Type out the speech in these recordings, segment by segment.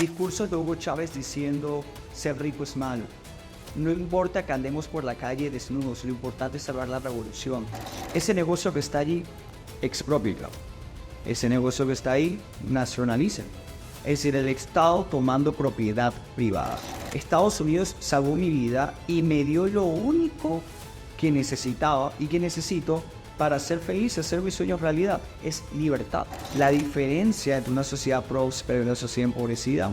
discurso de Hugo Chávez diciendo ser rico es malo. No importa que andemos por la calle desnudos, lo importante es salvar la revolución. Ese negocio que está allí, expropialo. Ese negocio que está ahí, nacionalicen. Es decir, el Estado tomando propiedad privada. Estados Unidos salvó mi vida y me dio lo único que necesitaba y que necesito para ser feliz, hacer mis sueños realidad. Es libertad. La diferencia entre una sociedad próspera y una sociedad empobrecida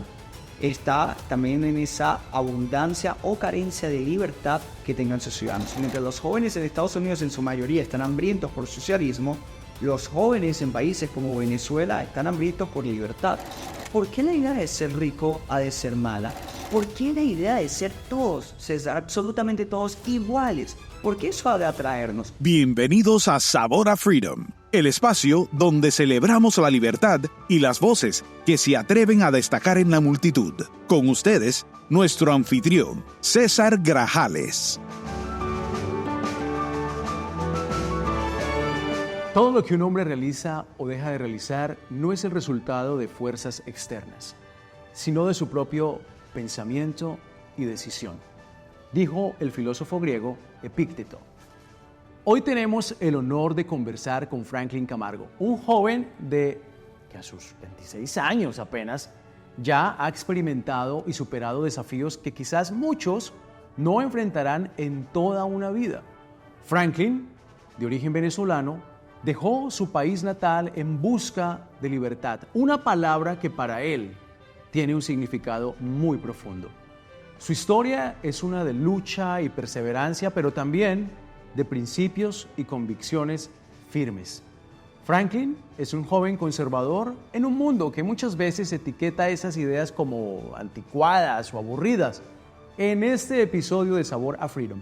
está también en esa abundancia o carencia de libertad que tengan sus ciudadanos. Mientras los jóvenes en Estados Unidos en su mayoría están hambrientos por socialismo, los jóvenes en países como Venezuela están hambrientos por libertad. ¿Por qué la idea de ser rico ha de ser mala? ¿Por qué la idea de ser todos, ser absolutamente todos iguales? ¿Por qué eso ha de atraernos? Bienvenidos a Sabor a Freedom, el espacio donde celebramos la libertad y las voces que se atreven a destacar en la multitud. Con ustedes, nuestro anfitrión, César Grajales. Todo lo que un hombre realiza o deja de realizar no es el resultado de fuerzas externas, sino de su propio pensamiento y decisión, dijo el filósofo griego Epícteto. Hoy tenemos el honor de conversar con Franklin Camargo, un joven que a sus 26 años apenas ya ha experimentado y superado desafíos que quizás muchos no enfrentarán en toda una vida. Franklin, de origen venezolano, dejó su país natal en busca de libertad, una palabra que para él tiene un significado muy profundo. Su historia es una de lucha y perseverancia, pero también de principios y convicciones firmes. Franklin es un joven conservador en un mundo que muchas veces etiqueta esas ideas como anticuadas o aburridas. En este episodio de Sabor a Freedom,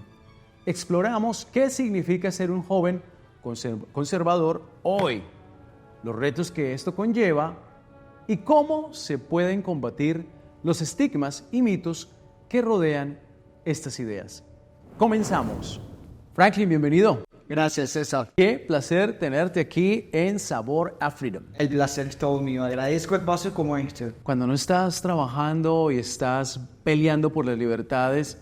exploramos qué significa ser un joven conservador hoy, los retos que esto conlleva y cómo se pueden combatir los estigmas y mitos que rodean estas ideas. Comenzamos. Franklin, bienvenido. Gracias, César. Qué placer tenerte aquí en Sabor a Freedom. El placer es todo mío. Agradezco espacios como este. Cuando no estás trabajando y estás peleando por las libertades,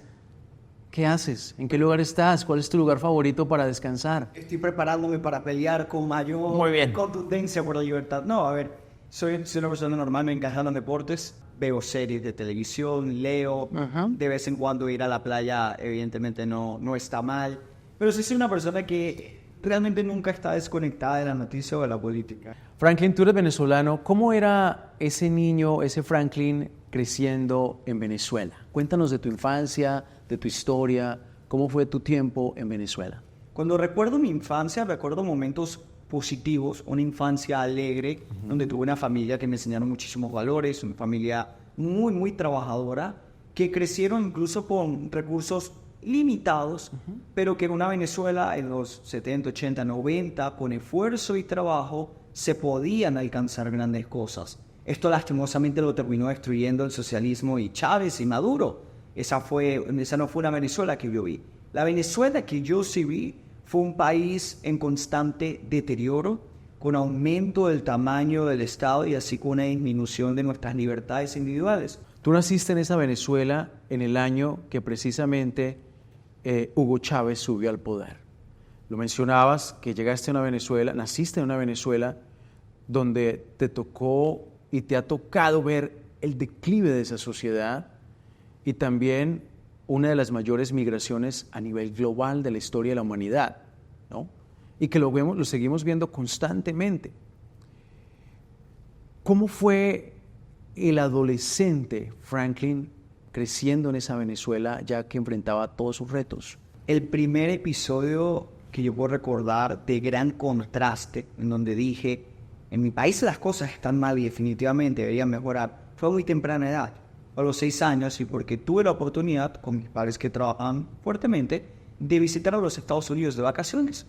¿qué haces? ¿En qué lugar estás? ¿Cuál es tu lugar favorito para descansar? Estoy preparándome para pelear con mayor contundencia por la libertad. No, a ver, soy una persona normal, me encantan los deportes, veo series de televisión, leo, de vez en cuando ir a la playa evidentemente no está mal, pero sí soy una persona que realmente nunca está desconectada de la noticia o de la política. Franklin, tú eres venezolano. ¿Cómo era ese niño, ese Franklin, creciendo en Venezuela? Cuéntanos de tu infancia, de tu historia, ¿cómo fue tu tiempo en Venezuela? Cuando recuerdo mi infancia, recuerdo momentos positivos, una infancia alegre, donde tuve una familia que me enseñaron muchísimos valores, una familia muy trabajadora, que crecieron incluso con recursos limitados, pero que en una Venezuela en los 70, 80, 90, con esfuerzo y trabajo, se podían alcanzar grandes cosas. Esto lastimosamente lo terminó destruyendo el socialismo y Chávez y Maduro. Esa no fue una Venezuela que yo vi. La Venezuela que yo sí vi fue un país en constante deterioro, con aumento del tamaño del Estado y así con una disminución de nuestras libertades individuales. Tú naciste en esa Venezuela en el año que precisamente Hugo Chávez subió al poder. Lo mencionabas, que llegaste a una Venezuela, naciste en una Venezuela donde te tocó y te ha tocado ver el declive de esa sociedad y también una de las mayores migraciones a nivel global de la historia de la humanidad, ¿no? Y que lo seguimos viendo constantemente. ¿Cómo fue el adolescente Franklin creciendo en esa Venezuela ya que enfrentaba todos sus retos? El primer episodio que yo puedo recordar de gran contraste, en donde dije, en mi país las cosas están mal y definitivamente deberían mejorar, fue a muy temprana edad, a los 6 años, y porque tuve la oportunidad, con mis padres que trabajan fuertemente, de visitar a los Estados Unidos de vacaciones.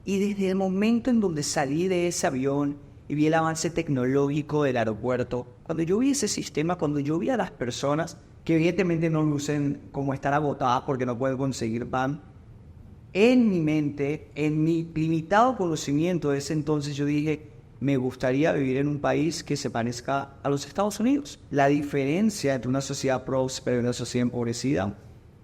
Y desde el momento en donde salí de ese avión y vi el avance tecnológico del aeropuerto, cuando yo vi ese sistema, cuando yo vi a las personas que evidentemente no lucen como estar agotadas porque no pueden conseguir pan, en mi mente, en mi limitado conocimiento de ese entonces, yo dije, me gustaría vivir en un país que se parezca a los Estados Unidos. La diferencia entre una sociedad próspera y una sociedad empobrecida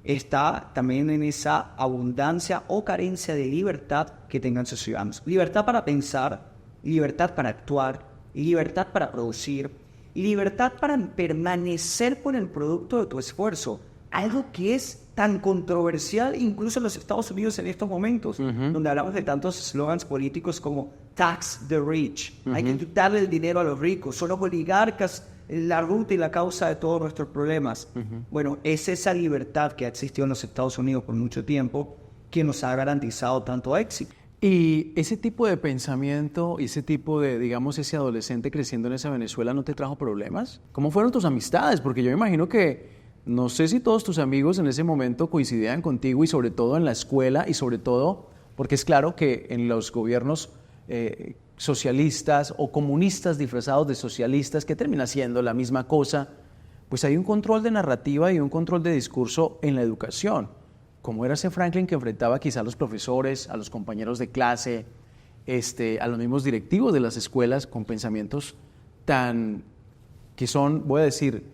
está también en esa abundancia o carencia de libertad que tengan sus ciudadanos. Libertad para pensar, libertad para actuar, libertad para producir, libertad para permanecer con el producto de tu esfuerzo. Algo que es tan controversial incluso en los Estados Unidos en estos momentos, donde hablamos de tantos eslogans políticos como tax the rich, hay que quitarle el dinero a los ricos, son los oligarcas la ruta y la causa de todos nuestros problemas. Bueno, es esa libertad que ha existido en los Estados Unidos por mucho tiempo que nos ha garantizado tanto éxito. Y ese tipo de pensamiento y ese tipo de, digamos, ese adolescente creciendo en esa Venezuela, ¿no te trajo problemas? ¿Cómo fueron tus amistades? Porque yo me imagino que, no sé si todos tus amigos en ese momento coincidían contigo y sobre todo en la escuela y sobre todo, porque es claro que en los gobiernos socialistas o comunistas disfrazados de socialistas, que termina siendo la misma cosa, pues hay un control de narrativa y un control de discurso en la educación. ¿Cómo era ese Franklin que enfrentaba quizá a los profesores, a los compañeros de clase, a los mismos directivos de las escuelas con pensamientos que son, voy a decir,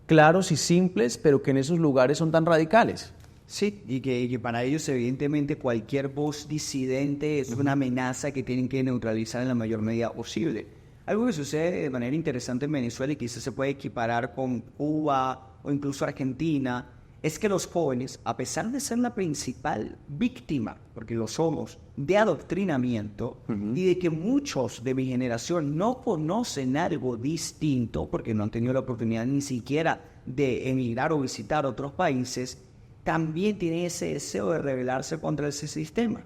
claros y simples, pero que en esos lugares son tan radicales? Sí, y que para ellos evidentemente cualquier voz disidente es una amenaza que tienen que neutralizar en la mayor medida posible. Algo que sucede de manera interesante en Venezuela y quizás se puede equiparar con Cuba o incluso Argentina, es que los jóvenes, a pesar de ser la principal víctima, porque lo somos, de adoctrinamiento y de que muchos de mi generación no conocen algo distinto, porque no han tenido la oportunidad ni siquiera de emigrar o visitar otros países, también tiene ese deseo de rebelarse contra ese sistema.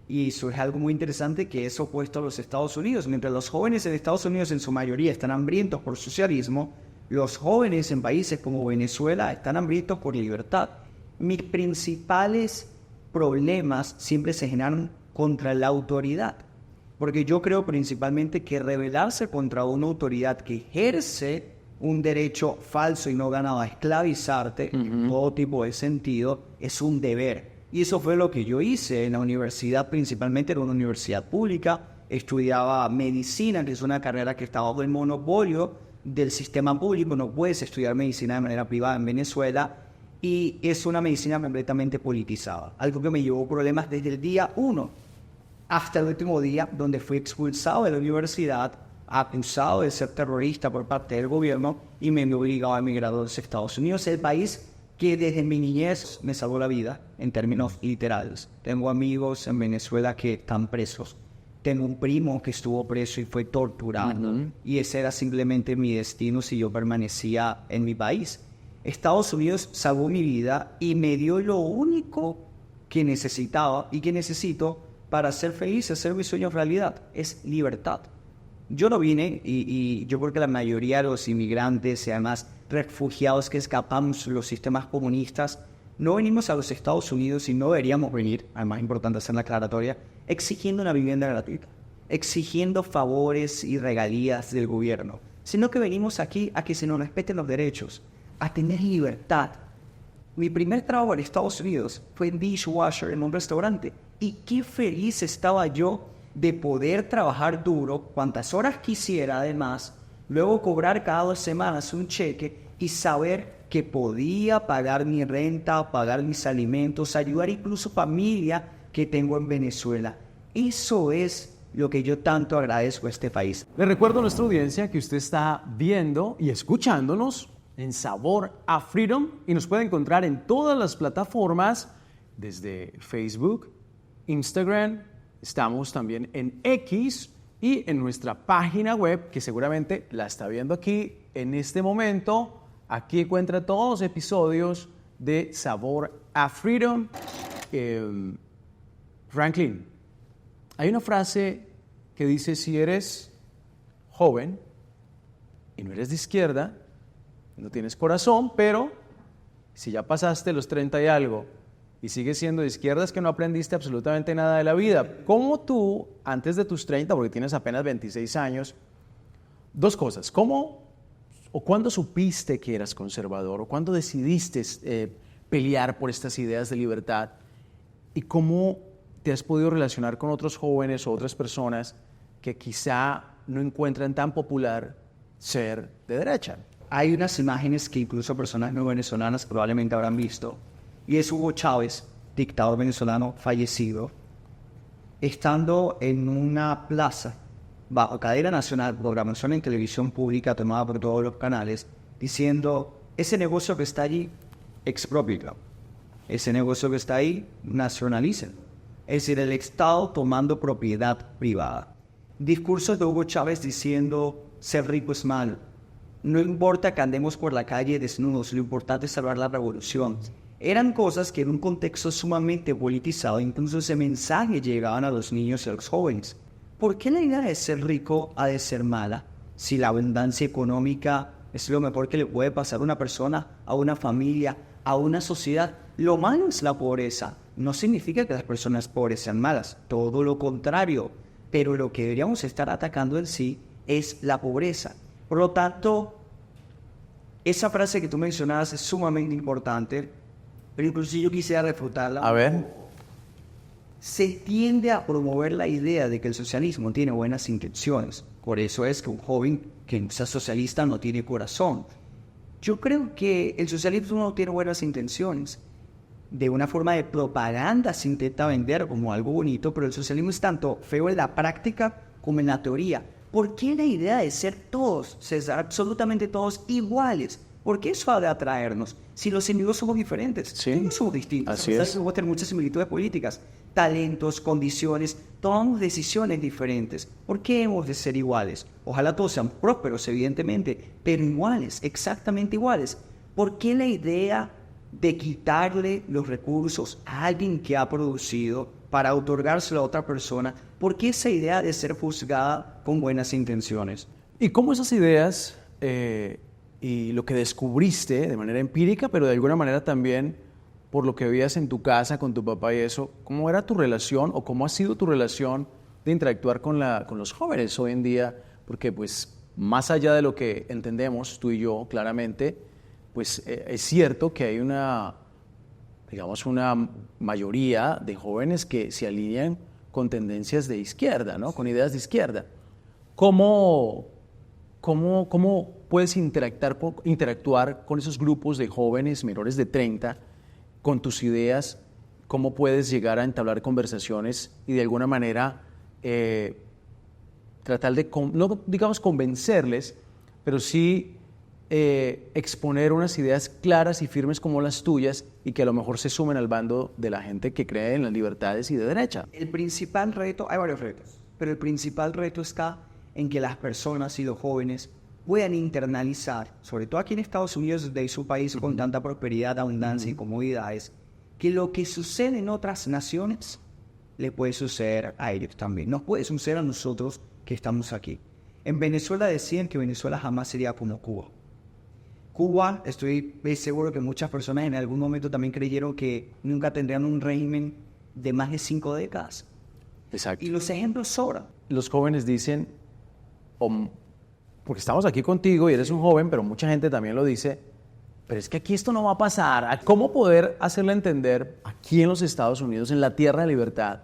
Y eso es algo muy interesante que es opuesto a los Estados Unidos. Mientras los jóvenes en Estados Unidos en su mayoría están hambrientos por socialismo, los jóvenes en países como Venezuela están hambrientos por libertad. Mis principales problemas siempre se generan contra la autoridad. Porque yo creo principalmente que rebelarse contra una autoridad que ejerce un derecho falso y no ganado a esclavizarte, en todo tipo de sentido, es un deber. Y eso fue lo que yo hice en la universidad, principalmente en una universidad pública. Estudiaba medicina, que es una carrera que está bajo el monopolio del sistema público. No puedes estudiar medicina de manera privada en Venezuela. Y es una medicina completamente politizada. Algo que me llevó problemas desde el día 1 hasta el último día, donde fui expulsado de la universidad, acusado de ser terrorista por parte del gobierno y me obligado a emigrar a los Estados Unidos, el país que desde mi niñez me salvó la vida en términos literales. Tengo amigos en Venezuela que están presos. Tengo un primo que estuvo preso y fue torturado. Y ese era simplemente mi destino si yo permanecía en mi país. Estados Unidos salvó mi vida y me dio lo único que necesitaba y que necesito para ser feliz, hacer mis sueños realidad. Es libertad. Yo no vine, y yo creo que la mayoría de los inmigrantes y además refugiados que escapamos de los sistemas comunistas, no venimos a los Estados Unidos y no deberíamos venir, además es importante hacer la aclaratoria, exigiendo una vivienda gratuita, exigiendo favores y regalías del gobierno, sino que venimos aquí a que se nos respeten los derechos, a tener libertad. Mi primer trabajo en Estados Unidos fue en dishwasher en un restaurante, y qué feliz estaba yo de poder trabajar duro, cuantas horas quisiera además, luego cobrar cada 2 semanas un cheque y saber que podía pagar mi renta, pagar mis alimentos, ayudar incluso familia que tengo en Venezuela. Eso es lo que yo tanto agradezco a este país. Le recuerdo a nuestra audiencia que usted está viendo y escuchándonos en Sabor a Freedom y nos puede encontrar en todas las plataformas, desde Facebook, Instagram, estamos también en X y en nuestra página web, que seguramente la está viendo aquí en este momento. Aquí encuentra todos los episodios de Sabor a Freedom. Franklin, hay una frase que dice: si eres joven y no eres de izquierda, no tienes corazón, pero si ya pasaste los 30 y algo y sigues siendo de izquierda, es que no aprendiste absolutamente nada de la vida. ¿Cómo tú, antes de tus 30, porque tienes apenas 26 años, 2 cosas, ¿cómo o cuándo supiste que eras conservador o cuándo decidiste pelear por estas ideas de libertad, y cómo te has podido relacionar con otros jóvenes o otras personas que quizá no encuentran tan popular ser de derecha. Hay unas imágenes que incluso personas no venezolanas probablemente habrán visto, y es Hugo Chávez, dictador venezolano fallecido, estando en una plaza bajo cadena nacional, programación en televisión pública tomada por todos los canales, diciendo, ese negocio que está allí, expropienlo. Ese negocio que está ahí, nacionalicen. Es decir, el Estado tomando propiedad privada. Discursos de Hugo Chávez diciendo, ser rico es malo. No importa que andemos por la calle desnudos, lo importante es salvar la revolución. Eran cosas que en un contexto sumamente politizado, incluso ese mensaje llegaban a los niños y a los jóvenes. ¿Por qué la idea de ser rico ha de ser mala? Si la abundancia económica es lo mejor que le puede pasar a una persona, a una familia, a una sociedad. Lo malo es la pobreza. No significa que las personas pobres sean malas, todo lo contrario. Pero lo que deberíamos estar atacando en sí es la pobreza. Por lo tanto, esa frase que tú mencionabas es sumamente importante, pero incluso yo quisiera refutarla. A ver. Se tiende a promover la idea de que el socialismo tiene buenas intenciones. Por eso es que un joven que sea socialista no tiene corazón. Yo creo que el socialismo no tiene buenas intenciones. De una forma de propaganda se intenta vender como algo bonito, pero el socialismo es tanto feo en la práctica como en la teoría. ¿Por qué la idea de ser todos, ser absolutamente todos iguales? ¿Por qué eso ha de atraernos? Si los individuos somos diferentes, Sí, no somos distintos. así es. Vamos a tener muchas similitudes políticas, talentos, condiciones, tomamos decisiones diferentes. ¿Por qué hemos de ser iguales? Ojalá todos sean prósperos, evidentemente, pero iguales, exactamente iguales. ¿Por qué la idea de quitarle los recursos a alguien que ha producido para otorgárselo a otra persona? ¿Por qué esa idea de ser juzgada con buenas intenciones? ¿Y cómo esas ideas y lo que descubriste de manera empírica, pero de alguna manera también por lo que veías en tu casa con tu papá y eso, cómo era tu relación o cómo ha sido tu relación de interactuar con los jóvenes hoy en día? Porque pues más allá de lo que entendemos tú y yo claramente, pues es cierto que hay una mayoría de jóvenes que se alinean con tendencias de izquierda, ¿no? Con ideas de izquierda. ¿Cómo puedes interactuar con esos grupos de jóvenes menores de 30 con tus ideas? ¿Cómo puedes llegar a entablar conversaciones y de alguna manera tratar de, no digamos convencerles, pero sí exponer unas ideas claras y firmes como las tuyas y que a lo mejor se sumen al bando de la gente que cree en las libertades y de derecha? El principal reto, hay varios retos, pero el principal reto está en que las personas y los jóvenes puedan internalizar, sobre todo aquí en Estados Unidos, de su país con tanta prosperidad, abundancia y comodidades, que lo que sucede en otras naciones le puede suceder a ellos también. Nos puede suceder a nosotros que estamos aquí. En Venezuela decían que Venezuela jamás sería como Cuba. Cuba, estoy seguro que muchas personas en algún momento también creyeron que nunca tendrían un régimen de más de 5 décadas. Exacto. Y los ejemplos sobran. Los jóvenes dicen, porque estamos aquí contigo y eres un joven, pero mucha gente también lo dice, pero es que aquí esto no va a pasar. ¿Cómo poder hacerle entender aquí en los Estados Unidos, en la tierra de libertad,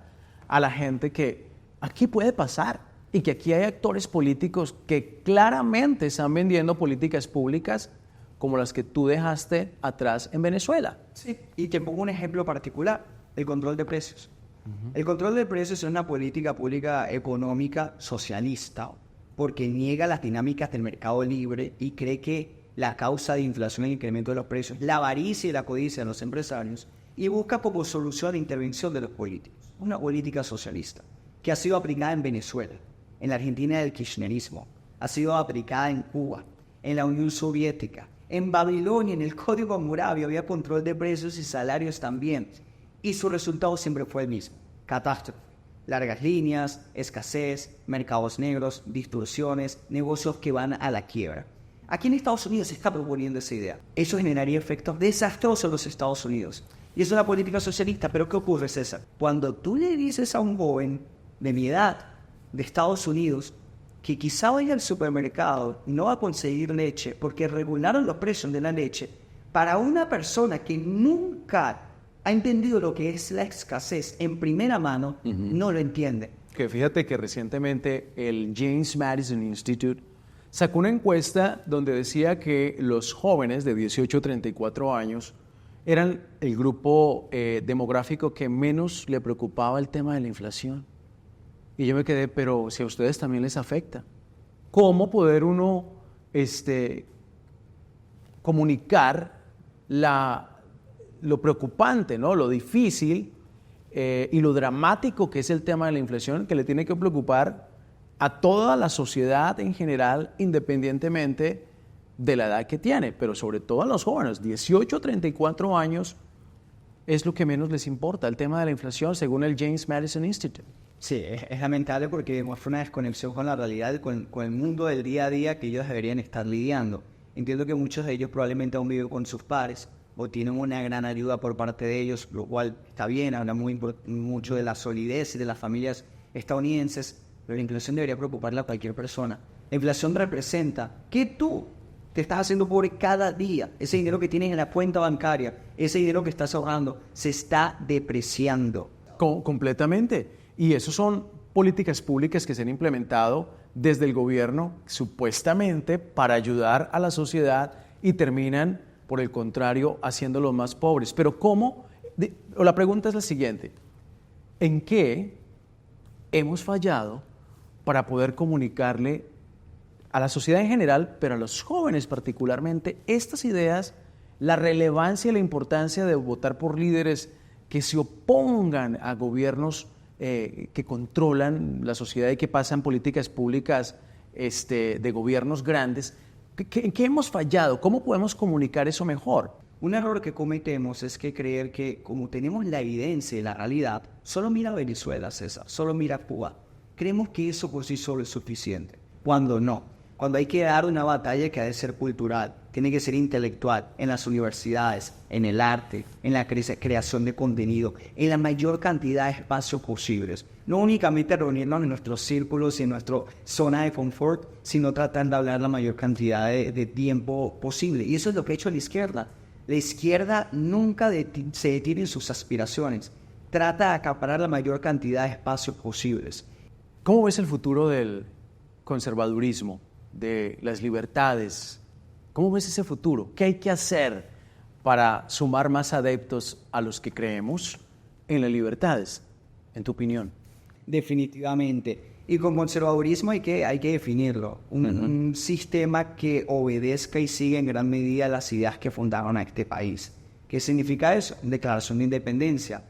a la gente que aquí puede pasar y que aquí hay actores políticos que claramente están vendiendo políticas públicas como las que tú dejaste atrás en Venezuela? Sí, y te pongo un ejemplo particular, el control de precios. El control de precios es una política pública económica socialista porque niega las dinámicas del mercado libre y cree que la causa de inflación y el incremento de los precios, la avaricia y la codicia de los empresarios, y busca como solución la intervención de los políticos. Una política socialista que ha sido aplicada en Venezuela, en la Argentina del kirchnerismo, ha sido aplicada en Cuba, en la Unión Soviética, en Babilonia, en el Código Hammurabi había control de precios y salarios también. Y su resultado siempre fue el mismo: catástrofe. Largas líneas, escasez, mercados negros, distorsiones, negocios que van a la quiebra. Aquí en Estados Unidos se está proponiendo esa idea. Eso generaría efectos desastrosos en los Estados Unidos. Y es una política socialista, pero ¿qué ocurre, César? Cuando tú le dices a un joven de mi edad, de Estados Unidos, que quizá vaya al supermercado y no va a conseguir leche porque regularon los precios de la leche, para una persona que nunca ha entendido lo que es la escasez en primera mano, no lo entiende. que fíjate que recientemente el James Madison Institute sacó una encuesta donde decía que los jóvenes de 18 a 34 años eran el grupo demográfico que menos le preocupaba el tema de la inflación. Y yo me quedé, pero si a ustedes también les afecta, ¿cómo poder uno comunicar lo preocupante, ¿no? Lo difícil y lo dramático que es el tema de la inflación, que le tiene que preocupar a toda la sociedad en general, independientemente de la edad que tiene, pero sobre todo a los jóvenes, 18 a 34 años, es lo que menos les importa, el tema de la inflación, según el James Madison Institute. Sí, es lamentable porque demuestra una desconexión con la realidad, con el mundo del día a día que ellos deberían estar lidiando. Entiendo que muchos de ellos probablemente aún viven con sus padres o tienen una gran ayuda por parte de ellos, lo cual está bien, habla mucho de la solidez y de las familias estadounidenses, pero la inflación debería preocuparle a cualquier persona. La inflación representa que tú te estás haciendo pobre cada día. Ese dinero que tienes en la cuenta bancaria, ese dinero que estás ahorrando, se está depreciando. Completamente. Y eso son políticas públicas que se han implementado desde el gobierno, supuestamente para ayudar a la sociedad, y terminan, por el contrario, haciéndolos más pobres. Pero ¿cómo? La pregunta es la siguiente. ¿En qué hemos fallado para poder comunicarle a la sociedad en general, pero a los jóvenes particularmente, estas ideas, la relevancia y la importancia de votar por líderes que se opongan a gobiernos que controlan la sociedad y que pasan políticas públicas de gobiernos grandes? ¿En qué hemos fallado? ¿Cómo podemos comunicar eso mejor? Un error que cometemos es que creer que como tenemos la evidencia y la realidad, solo mira Venezuela, César, solo mira Cuba. Creemos que eso por sí solo es suficiente, cuando no. Cuando hay que dar una batalla que ha de ser cultural, tiene que ser intelectual, en las universidades, en el arte, en la creación de contenido, en la mayor cantidad de espacios posibles. No únicamente reunirnos en nuestros círculos y en nuestra zona de confort, sino tratar de hablar la mayor cantidad de tiempo posible. Y eso es lo que ha hecho la izquierda. La izquierda nunca se detiene en sus aspiraciones. Trata de acaparar la mayor cantidad de espacios posibles. ¿Cómo ves el futuro del conservadurismo, de las libertades? ¿Cómo ves ese futuro? ¿Qué hay que hacer para sumar más adeptos a los que creemos en las libertades, en tu opinión? Definitivamente. Y con conservadurismo hay que definirlo. Un sistema que obedezca y siga en gran medida las ideas que fundaron a este país. ¿Qué significa eso? Declaración de independencia.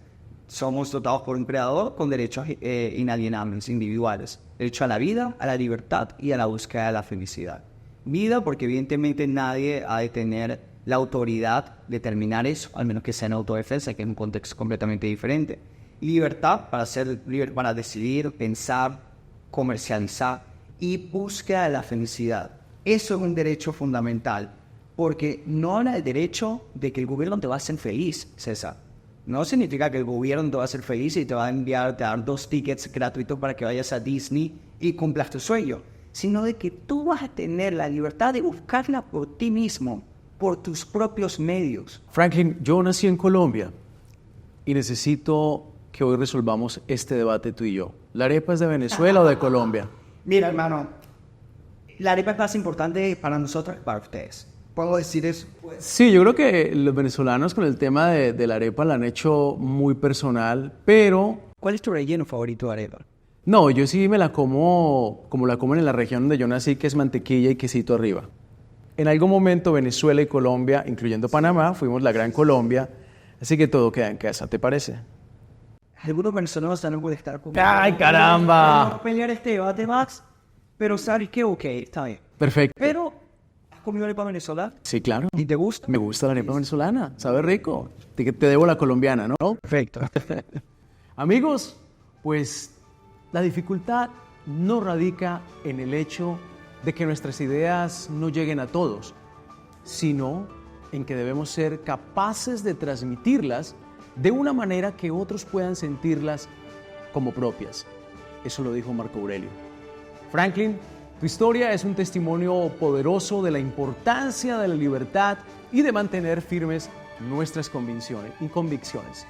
Somos dotados por un creador con derechos inalienables, individuales. Derecho a la vida, a la libertad y a la búsqueda de la felicidad. Vida, porque evidentemente nadie ha de tener la autoridad de determinar eso, al menos que sea en autodefensa, que es un contexto completamente diferente. Libertad para decidir, pensar, comercializar, y búsqueda de la felicidad. Eso es un derecho fundamental, porque no habla del derecho de que el gobierno te va a hacer feliz, César. No significa que el gobierno te va a hacer feliz y te va a dar 2 tickets gratuitos para que vayas a Disney y cumplas tu sueño, sino de que tú vas a tener la libertad de buscarla por ti mismo, por tus propios medios. Franklin, yo nací en Colombia y necesito que hoy resolvamos este debate tú y yo. ¿La arepa es de Venezuela o de Colombia? Mira, hermano, la arepa es más importante para nosotros que para ustedes. ¿Puedo decir eso? Sí, yo creo que los venezolanos con el tema de la arepa la han hecho muy personal, pero... ¿Cuál es tu relleno favorito de arepa? No, yo sí me la como la comen en la región donde yo nací, que es mantequilla y quesito arriba. En algún momento Venezuela y Colombia, incluyendo Panamá, fuimos la Gran Colombia, así que todo queda en casa, ¿te parece? Algunos venezolanos no pueden estar conmigo. ¡Ay, caramba! Vamos a pelear este debate, Max, pero ¿sabes qué? Ok, está bien. Perfecto. Pero, ¿has comido arepa venezolana? Sí, claro. ¿Y te gusta? Me gusta la arepa venezolana, sabe rico. Te debo la colombiana, ¿no? Perfecto. Amigos, pues la dificultad no radica en el hecho de que nuestras ideas no lleguen a todos, sino en que debemos ser capaces de transmitirlas de una manera que otros puedan sentirlas como propias. Eso lo dijo Marco Aurelio. Franklin, tu historia es un testimonio poderoso de la importancia de la libertad y de mantener firmes nuestras convicciones.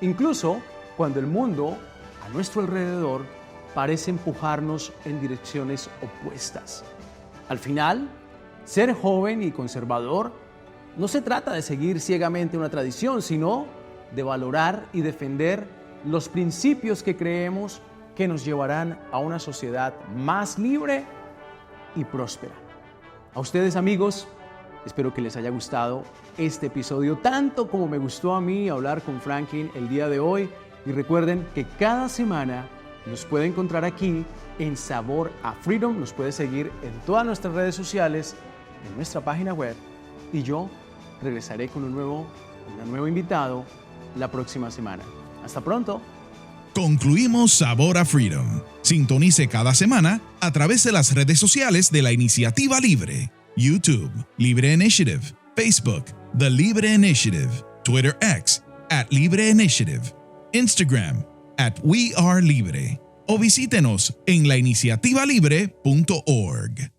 Incluso cuando el mundo a nuestro alrededor parece empujarnos en direcciones opuestas. Al final, ser joven y conservador no se trata de seguir ciegamente una tradición, sino de valorar y defender los principios que creemos que nos llevarán a una sociedad más libre y próspera. A ustedes, amigos, espero que les haya gustado este episodio tanto como me gustó a mí hablar con Franklin el día de hoy. Y recuerden que cada semana nos puede encontrar aquí en Sabor a Freedom. Nos puede seguir en todas nuestras redes sociales, en nuestra página web. Y yo regresaré con un nuevo invitado la próxima semana. Hasta pronto. Concluimos Sabor a Freedom. Sintonice cada semana a través de las redes sociales de la Iniciativa Libre. YouTube, Libre Initiative. Facebook, The Libre Initiative. Twitter X, @Libre Initiative. Instagram, @WeAreLibre. O visítenos en lainiciativalibre.org.